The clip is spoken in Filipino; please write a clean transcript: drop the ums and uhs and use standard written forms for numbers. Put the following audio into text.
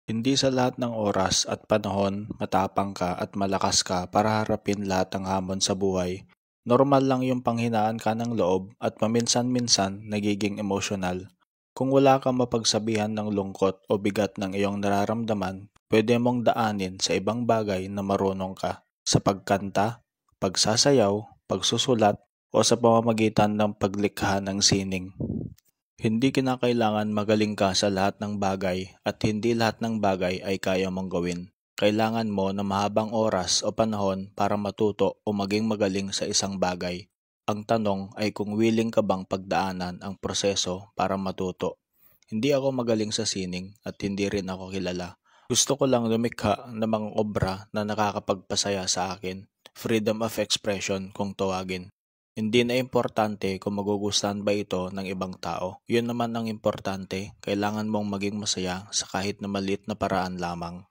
Hindi sa lahat ng oras at panahon matapang ka at malakas ka para harapin lahat ng hamon sa buhay. Normal lang yung panghinaan ka ng loob at paminsan-minsan nagiging emosyonal. Kung wala kang mapagsabihan ng lungkot o bigat ng iyong nararamdaman, pwede mong daanin sa ibang bagay na marunong ka. Sa pagkanta, pagsasayaw, pagsusulat, o sa pamamagitan ng paglikha ng sining. Hindi kinakailangan magaling ka sa lahat ng bagay at hindi lahat ng bagay ay kaya mong gawin. Kailangan mo na mahabang oras o panahon para matuto o maging magaling sa isang bagay. Ang tanong ay kung willing ka bang pagdaanan ang proseso para matuto. Hindi ako magaling sa sining at hindi rin ako kilala. Gusto ko lang lumikha ng mga obra na nakakapagpasaya sa akin. Freedom of expression kung tawagin. Hindi na importante kung magugustuhan ba ito ng ibang tao. Yun naman ang importante, kailangan mong maging masaya sa kahit na maliit na paraan lamang.